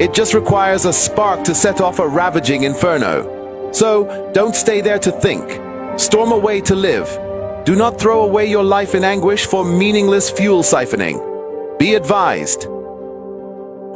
It just requires a spark to set off a ravaging inferno. So, don't stay there to think. Storm away to live. Do not throw away your life in anguish for meaningless fuel siphoning. Be advised.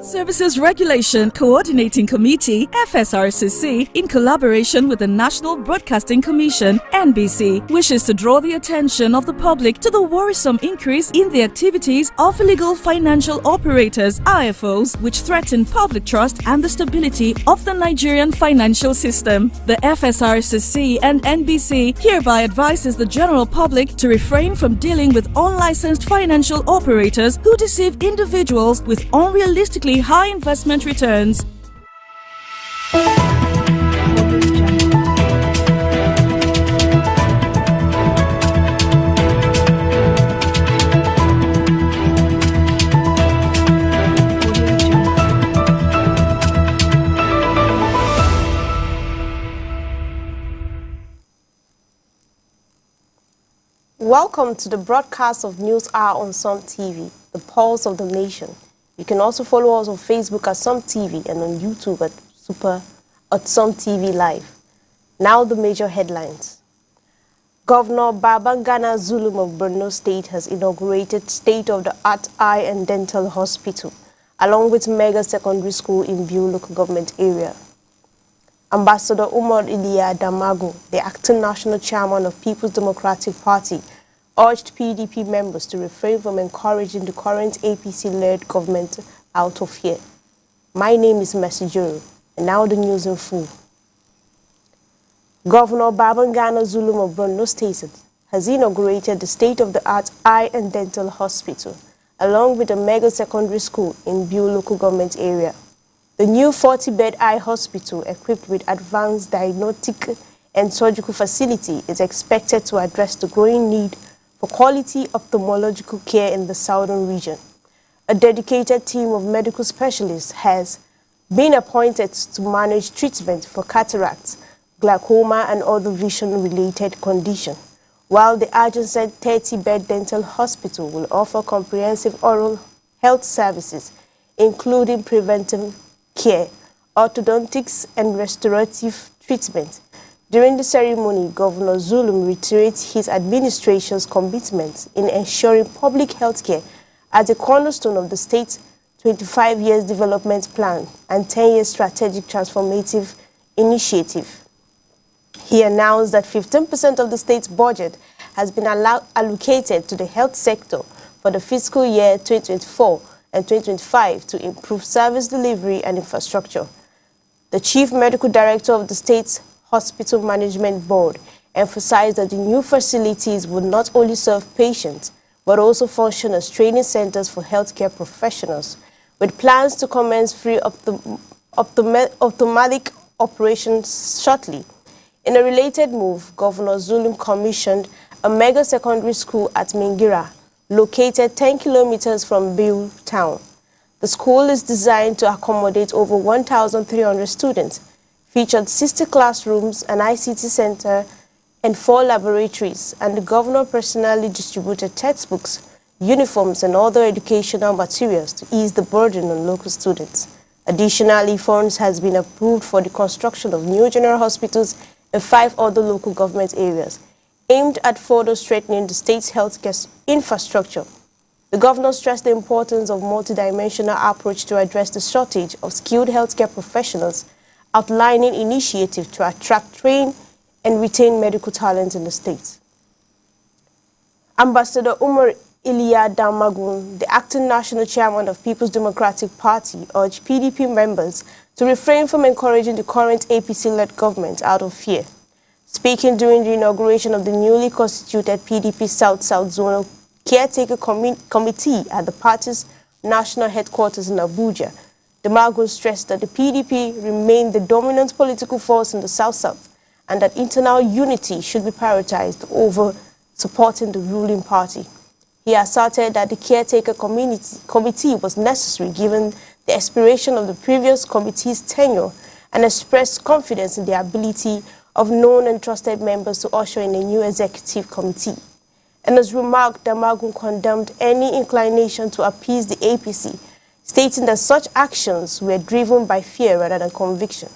Services Regulation Coordinating Committee, FSRCC, in collaboration with the National Broadcasting Commission, NBC, wishes to draw the attention of the public to the worrisome increase in the activities of illegal financial operators, IFOs, which threaten public trust and the stability of the Nigerian financial system. The FSRCC and NBC hereby advises the general public to refrain from dealing with unlicensed financial operators who deceive individuals with unrealistically high investment returns. Welcome to the broadcast of News Hour on Some TV, the pulse of the nation. You can also follow us on Facebook at Some TV and on YouTube at Some TV Live. Now the major headlines. Governor Babangana Zulum of Borno State has inaugurated state-of-the-art eye and dental hospital, along with mega secondary school in Biu local government area. Ambassador Umar Iliya Damago, the acting national chairman of People's Democratic Party, urged PDP members to refrain from encouraging the current APC-led government out of here. My name is Messi, and now the news in full. Governor Babangana Zulum of Borno State has inaugurated the state-of-the-art eye and dental hospital, along with a mega secondary school in Biu local government area. The new 40-bed eye hospital, equipped with advanced diagnostic and surgical facility, is expected to address the growing need for quality ophthalmological care in the southern region. A dedicated team of medical specialists has been appointed to manage treatment for cataracts, glaucoma, and other vision-related conditions, while the adjacent 30-bed dental hospital will offer comprehensive oral health services, including preventive care, orthodontics, and restorative treatment. During the ceremony, Governor Zulum reiterates his administration's commitment in ensuring public health care as a cornerstone of the state's 25 years development plan and 10-year strategic transformative initiative. He announced that 15% of the state's budget has been allocated to the health sector for the fiscal year 2024 and 2025 to improve service delivery and infrastructure. The Chief Medical Director of the state's Hospital Management Board emphasized that the new facilities would not only serve patients, but also function as training centers for healthcare professionals, with plans to commence free ophthalmic operations shortly. In a related move, Governor Zulum commissioned a mega secondary school at Mingira, located 10 kilometers from Biu town. The school is designed to accommodate over 1,300 students, featured 60 classrooms, an ICT center, and 4 laboratories, and the governor personally distributed textbooks, uniforms, and other educational materials to ease the burden on local students. Additionally, funds has been approved for the construction of new general hospitals in 5 other local government areas, aimed at further strengthening the state's healthcare infrastructure. The governor stressed the importance of multidimensional approach to address the shortage of skilled healthcare professionals, outlining initiatives to attract, train, and retain medical talent in the state. Ambassador Umar Iliya Damagun, the acting national chairman of People's Democratic Party, urged PDP members to refrain from encouraging the current APC-led government out of fear. Speaking during the inauguration of the newly constituted PDP South-South Zonal Caretaker Committee at the party's national headquarters in Abuja, Damagun stressed that the PDP remained the dominant political force in the South-South and that internal unity should be prioritized over supporting the ruling party. He asserted that the caretaker committee was necessary given the expiration of the previous committee's tenure and expressed confidence in the ability of known and trusted members to usher in a new executive committee. In his remark, Damagun condemned any inclination to appease the APC, stating that such actions were driven by fear rather than conviction.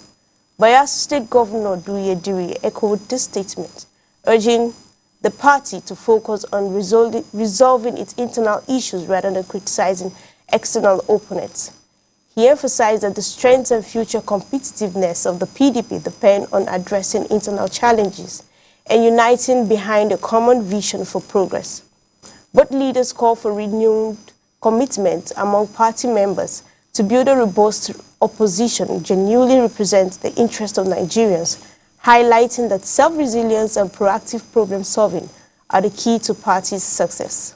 Bayelsa State Governor Duye Diri echoed this statement, urging the party to focus on resolving its internal issues rather than criticizing external opponents. He emphasized that the strength and future competitiveness of the PDP depend on addressing internal challenges and uniting behind a common vision for progress. Both leaders called for renewed commitment among party members to build a robust opposition genuinely represents the interests of Nigerians, highlighting that self-resilience and proactive problem-solving are the key to party's success.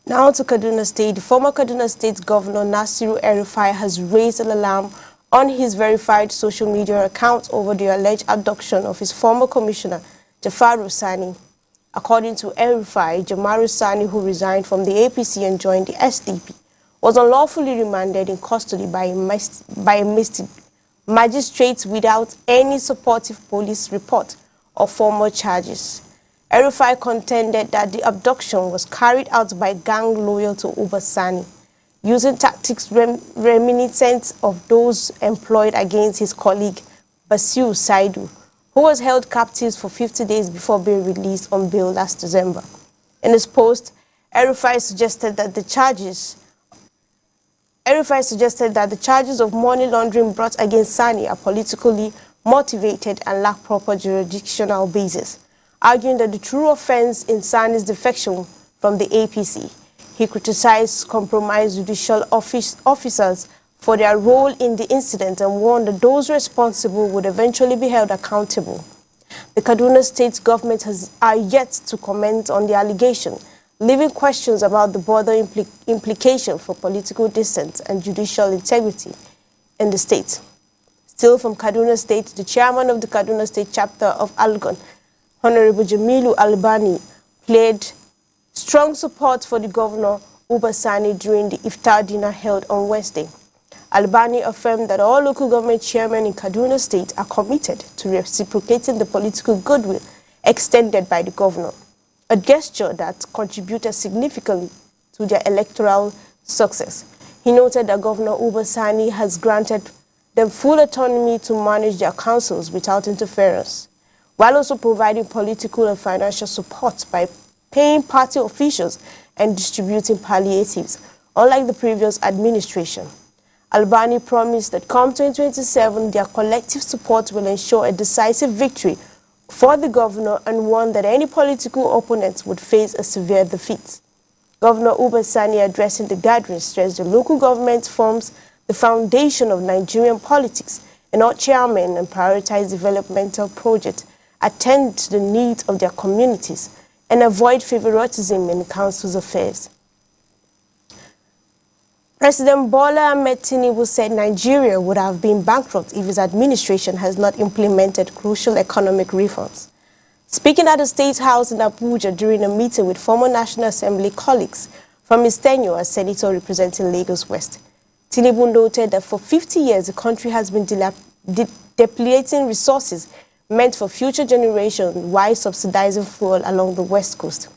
Now to Kaduna State. The former Kaduna State Governor Nasiru El-Rufai has raised an alarm on his verified social media account over the alleged abduction of his former commissioner, Jafaru Sani. According to El-Rufai, Jamaru Sani, who resigned from the APC and joined the SDP, was unlawfully remanded in custody by a magistrate without any supportive police report or formal charges. El-Rufai contended that the abduction was carried out by gang loyal to Uba Sani, using tactics reminiscent of those employed against his colleague Basiu Saidu, who was held captive for 50 days before being released on bail last December. In his post, El-Rufai suggested that the charges of money laundering brought against Sani are politically motivated and lack proper jurisdictional basis, arguing that the true offense in Sani's defection from the APC. He criticized compromised judicial officers for their role in the incident and warned that those responsible would eventually be held accountable. The Kaduna State government are yet to comment on the allegation, leaving questions about the broader implication for political dissent and judicial integrity in the state. Still from Kaduna State, the chairman of the Kaduna State chapter of Algon, Honorable Jamilu Albani, played strong support for the governor Uba Sani during the iftar dinner held on Wednesday. Albani affirmed that all local government chairmen in Kaduna State are committed to reciprocating the political goodwill extended by the governor, a gesture that contributed significantly to their electoral success. He noted that Governor Uba Sani has granted them full autonomy to manage their councils without interference, while also providing political and financial support by paying party officials and distributing palliatives, unlike the previous administration. Albani promised that come 2027, their collective support will ensure a decisive victory for the governor and warned that any political opponents would face a severe defeat. Governor Uba Sani, addressing the gathering, stressed the local government forms the foundation of Nigerian politics and all chairmen and prioritize developmental projects, attend to the needs of their communities, and avoid favoritism in council's affairs. President Bola Ahmed Tinubu said Nigeria would have been bankrupt if his administration has not implemented crucial economic reforms. Speaking at the State House in Abuja during a meeting with former National Assembly colleagues from his tenure as senator representing Lagos West, Tinubu noted that for 50 years the country has been depleting resources meant for future generations while subsidizing fuel along the West Coast.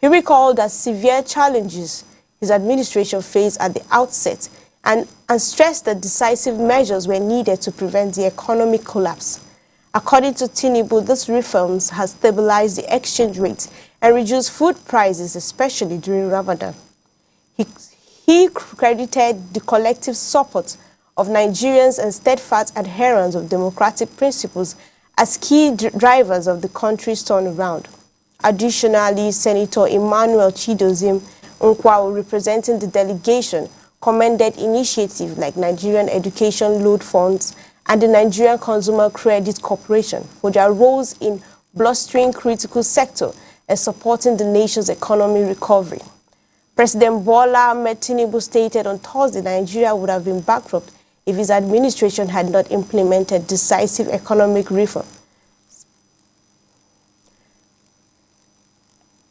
He recalled that severe challenges his administration faced at the outset and stressed that decisive measures were needed to prevent the economic collapse. According to Tinubu, these reforms have stabilized the exchange rate and reduced food prices, especially during Ramadan. He credited the collective support of Nigerians and steadfast adherence of democratic principles as key drivers of the country's turnaround. Additionally, Senator Emmanuel Chidozim Nkwawu, representing the delegation, commended initiatives like Nigerian Education Loan Funds and the Nigerian Consumer Credit Corporation for their roles in bolstering critical sector and supporting the nation's economy recovery. President Bola Ahmed Tinubu stated on Thursday Nigeria would have been bankrupt if his administration had not implemented decisive economic reform.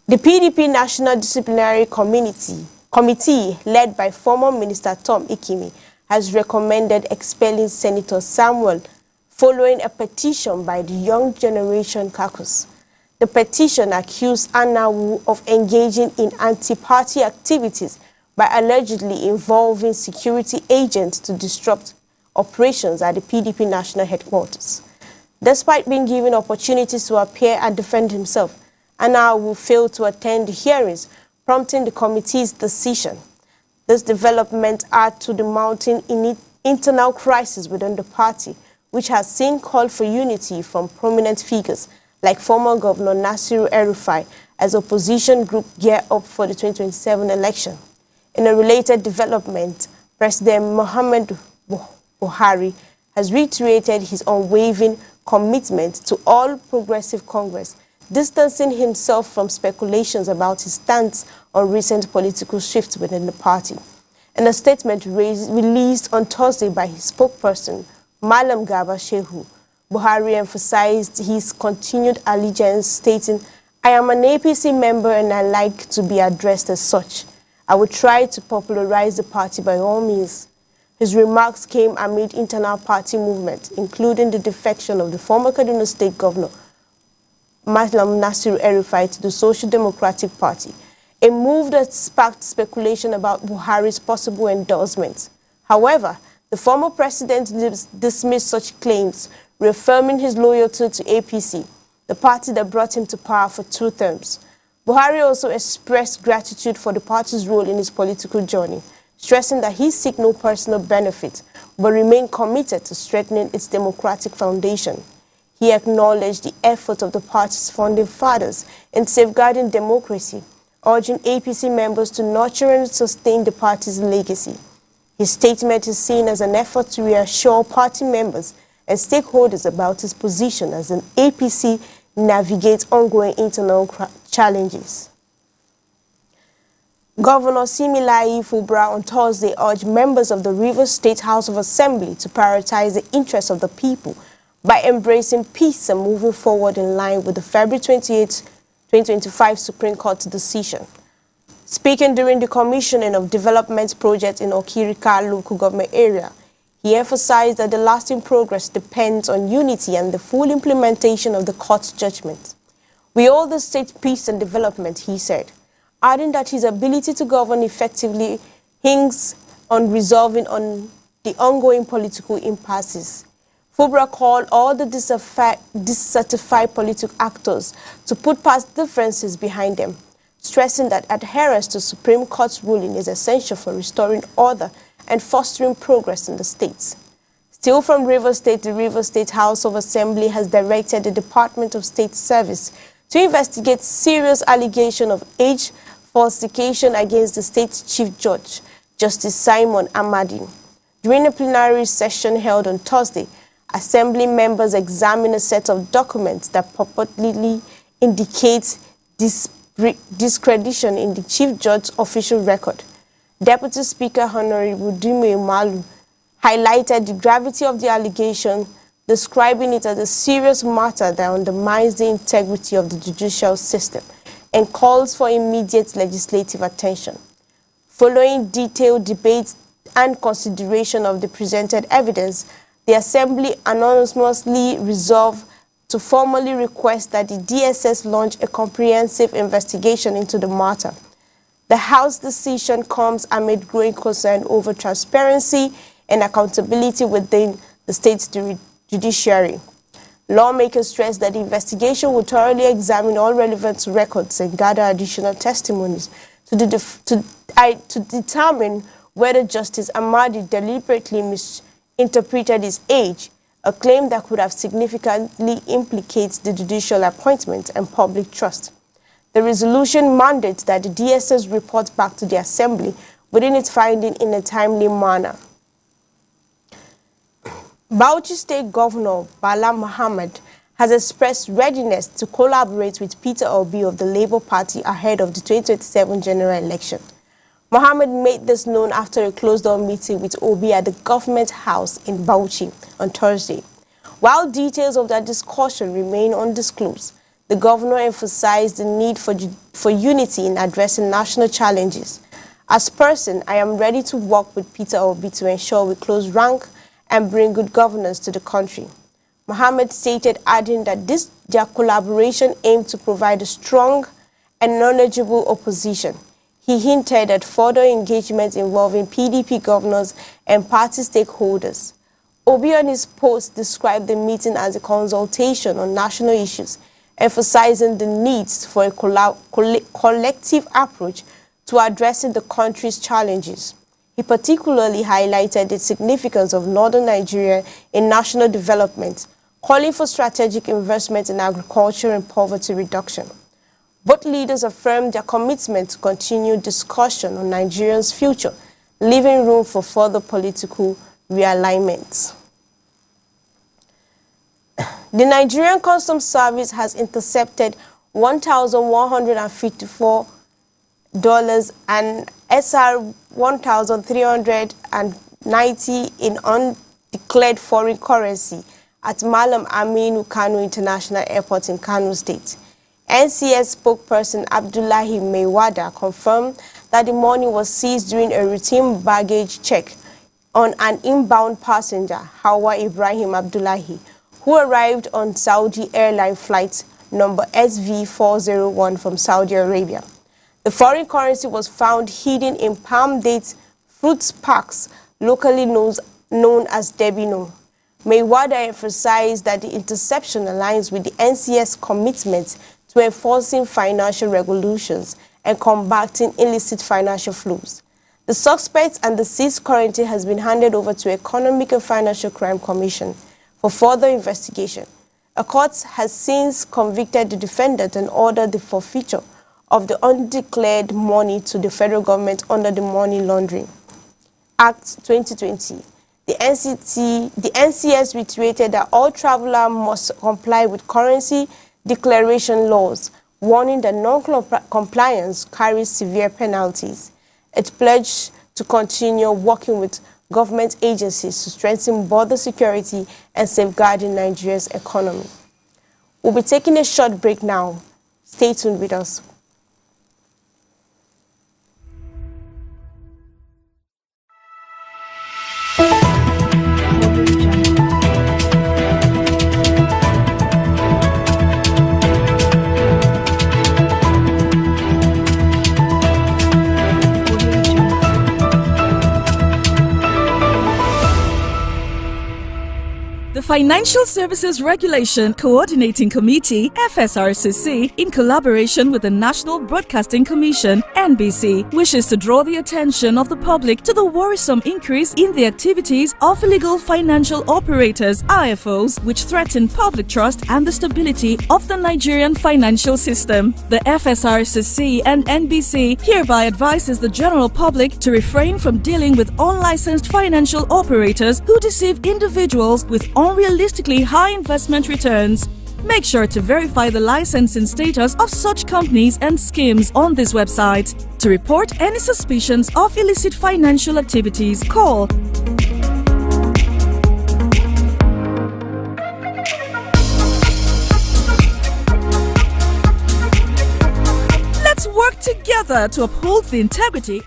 The PDP National Disciplinary Committee, led by former Minister Tom Ikimi, has recommended expelling Senator Samuel following a petition by the Young Generation Caucus. The petition accused Anawu of engaging in anti-party activities by allegedly involving security agents to disrupt operations at the PDP national headquarters. Despite being given opportunities to appear and defend himself, Anao failed to attend the hearings, prompting the committee's decision. This development adds to the mounting internal crisis within the party, which has seen call for unity from prominent figures like former Governor Nasiru El-Rufai as opposition group gear up for the 2027 election. In a related development, President Muhammadu Buhari has reiterated his unwavering commitment to All Progressive Congress, distancing himself from speculations about his stance on recent political shifts within the party. In a statement released on Thursday by his spokesperson, Malam Garba Shehu, Buhari emphasized his continued allegiance, stating, "I am an APC member and I like to be addressed as such. I will try to popularize the party by all means." His remarks came amid internal party movement, including the defection of the former Kaduna State Governor, Malam Nasiru El-Rufai, to the Social Democratic Party, a move that sparked speculation about Buhari's possible endorsement. However, the former president dismissed such claims, reaffirming his loyalty to APC, the party that brought him to power for 2 terms. Buhari also expressed gratitude for the party's role in his political journey, stressing that he seeks no personal benefit, but remains committed to strengthening its democratic foundation. He acknowledged the effort of the party's founding fathers in safeguarding democracy, urging APC members to nurture and sustain the party's legacy. His statement is seen as an effort to reassure party members and stakeholders about his position as an APC navigates ongoing internal challenges. Governor Similayi Fubara on Thursday urged members of the Rivers State House of Assembly to prioritize the interests of the people by embracing peace and moving forward in line with the February 28, 2025 Supreme Court decision. Speaking during the commissioning of development projects in Okirika local government area, he emphasized that the lasting progress depends on unity and the full implementation of the court's judgment. "We owe the state peace and development," he said, adding that his ability to govern effectively hinges on resolving on the ongoing political impasses. Fubara called all the dissatisfied political actors to put past differences behind them, stressing that adherence to Supreme Court's ruling is essential for restoring order and fostering progress in the states. Still from Rivers State, the Rivers State House of Assembly has directed the Department of State Service to investigate serious allegation of age falsification against the state's Chief Judge, Justice Simon Amadi. During a plenary session held on Thursday, Assembly members examined a set of documents that purportedly indicate discreditation in the Chief Judge's official record. Deputy Speaker Honorable Dume Malu highlighted the gravity of the allegation, describing it as a serious matter that undermines the integrity of the judicial system and calls for immediate legislative attention. Following detailed debates and consideration of the presented evidence, the Assembly unanimously resolved to formally request that the DSS launch a comprehensive investigation into the matter. The House decision comes amid growing concern over transparency and accountability within the state's judiciary. Lawmakers stressed that the investigation will thoroughly examine all relevant records and gather additional testimonies to determine whether Justice Amadi deliberately misinterpreted his age, a claim that could have significantly implicated the judicial appointment and public trust. The resolution mandates that the DSS report back to the Assembly within its finding in a timely manner. Bauchi State Governor Bala Mohammed has expressed readiness to collaborate with Peter Obi of the Labour Party ahead of the 2027 general election. Mohammed made this known after a closed-door meeting with Obi at the Government House in Bauchi on Thursday. While details of that discussion remain undisclosed, the governor emphasized the need for unity in addressing national challenges. As person, I am ready to work with Peter Obi to ensure we close rank and bring good governance to the country. Mohammed stated, adding that their collaboration aimed to provide a strong and knowledgeable opposition. He hinted at further engagement involving PDP governors and party stakeholders. Obi on his post described the meeting as a consultation on national issues, emphasizing the need for a collective approach to addressing the country's challenges. He particularly highlighted the significance of northern Nigeria in national development, calling for strategic investment in agriculture and poverty reduction. Both leaders affirmed their commitment to continue discussion on Nigeria's future, leaving room for further political realignment. The Nigerian Customs Service has intercepted $1,154 and SR 1,390 in undeclared foreign currency at Malam Aminu Kano International Airport in Kano State. NCS spokesperson Abdullahi Maiwada confirmed that the money was seized during a routine baggage check on an inbound passenger, Hawa Ibrahim Abdullahi, who arrived on Saudi airline flight number SV401 from Saudi Arabia. The foreign currency was found hidden in palm date fruit packs, locally known as Debino. Maiwada emphasized that the interception aligns with the NCS commitment to enforcing financial regulations and combating illicit financial flows. The suspect and the seized currency has been handed over to Economic and Financial Crime Commission for further investigation. A court has since convicted the defendant and ordered the forfeiture of the undeclared money to the federal government under the Money Laundering Act 2020. The NCS reiterated that all travelers must comply with currency declaration laws, warning that non-compliance carries severe penalties. It pledged to continue working with government agencies to strengthen border security and safeguarding Nigeria's economy. We'll be taking a short break now. Stay tuned with us. The Financial Services Regulation Coordinating Committee, FSRCC, in collaboration with the National Broadcasting Commission, NBC, wishes to draw the attention of the public to the worrisome increase in the activities of illegal financial operators, IFOs, which threaten public trust and the stability of the Nigerian financial system. The FSRCC and NBC hereby advises the general public to refrain from dealing with unlicensed financial operators who deceive individuals with unrealistically high investment returns. Make sure to verify the licensing status of such companies and schemes on this website. To report any suspicions of illicit financial activities, call Let's work together to uphold the integrity.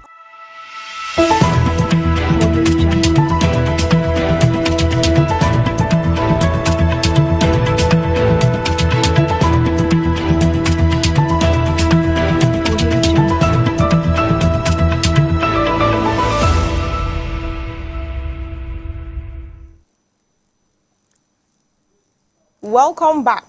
Welcome back.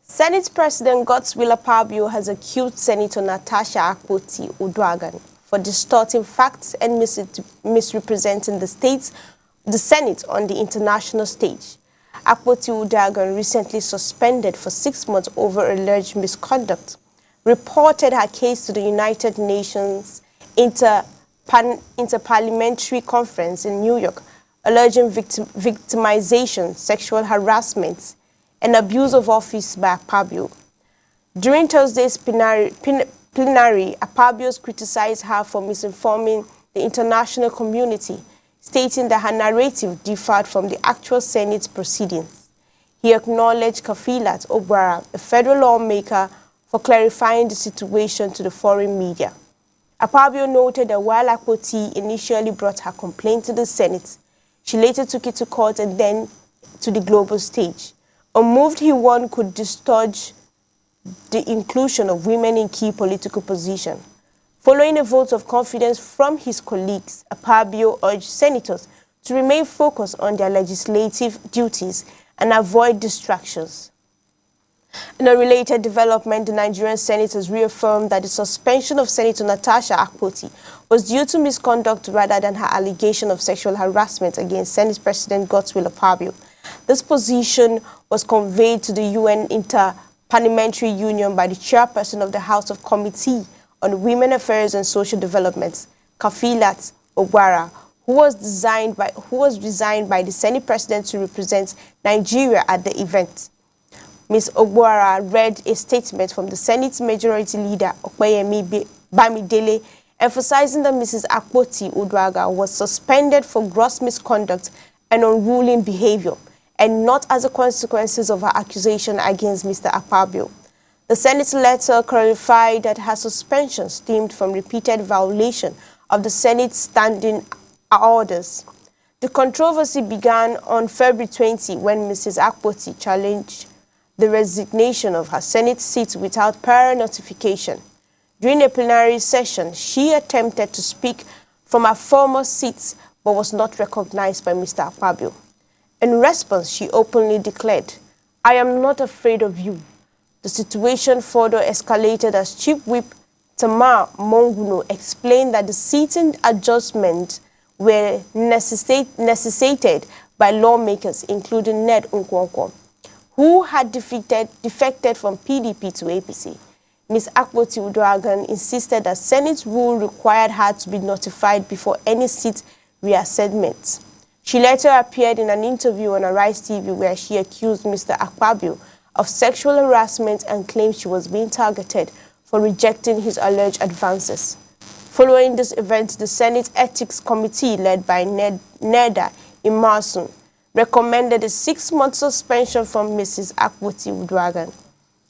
Senate President Godswill Akpabio has accused Senator Natasha Akpoti-Uduaghan for distorting facts and misrepresenting the Senate on the international stage. Akpoti-Uduaghan, recently suspended for 6 months over alleged misconduct, reported her case to the United Nations Interparliamentary Conference in New York, alleging victimization, sexual harassment, and abuse of office by Akpabio. During Thursday's plenary, Akpabio criticized her for misinforming the international community, stating that her narrative differed from the actual Senate proceedings. He acknowledged Kafilat Ogbara, a federal lawmaker, for clarifying the situation to the foreign media. Akpabio noted that while Akpoti initially brought her complaint to the Senate, she later took it to court and then to the global stage. A move he warned could distort the inclusion of women in key political positions. Following a vote of confidence from his colleagues, Akpabio urged senators to remain focused on their legislative duties and avoid distractions. In a related development, the Nigerian senators reaffirmed that the suspension of Senator Natasha Akpoti was due to misconduct rather than her allegation of sexual harassment against Senate President Godswill Akpabio. This position was conveyed to the UN Inter-Parliamentary Union by the chairperson of the House of Committee on Women Affairs and Social Development, Kafilat Ogwara, who was resigned by the Senate President to represent Nigeria at the event. Ms. Ogwara read a statement from the Senate Majority Leader, Opeyemi Bamidele, emphasizing that Mrs. Akpoti Uduaghan was suspended for gross misconduct and unruly behavior, and not as a consequence of her accusation against Mr. Akpabio. The Senate letter clarified that her suspension stemmed from repeated violation of the Senate's standing orders. The controversy began on February 20 when Mrs. Akpoti challenged the resignation of her Senate seat without prior notification. During a plenary session, she attempted to speak from her former seat but was not recognized by Mr. Akpabio. In response, she openly declared, "I am not afraid of you." The situation further escalated as Chief Whip Tamar Monguno explained that the seating adjustments were necessitated by lawmakers, including Ned Nkwonkwo, who had defected from PDP to APC. Ms. Akpoti Uduaghan insisted that Senate rule required her to be notified before any seat reassignment. She later appeared in an interview on Arise TV where she accused Mr. Akpabio of sexual harassment and claimed she was being targeted for rejecting his alleged advances. Following this event, the Senate Ethics Committee, led by Neda Imarsun, recommended a 6-month suspension from Mrs. Akpoti Uduaghan.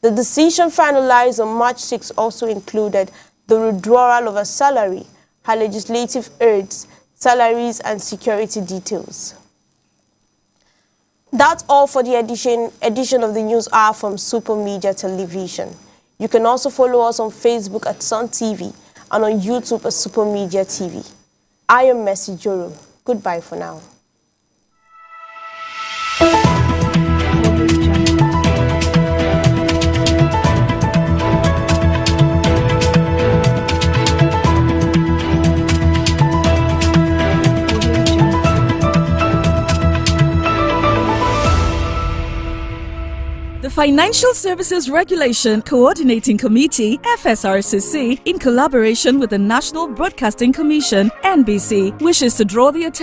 The decision finalized on March 6 also included the withdrawal of her salary, her legislative aides, salaries, and security details. That's all for the edition of the News Hour from Super Media Television. You can also follow us on Facebook at Sun TV and on YouTube at Super Media TV. I am Mercy Joro. Goodbye for now. The Financial Services Regulation Coordinating Committee, FSRCC, in collaboration with the National Broadcasting Commission, NBC, wishes to draw the attention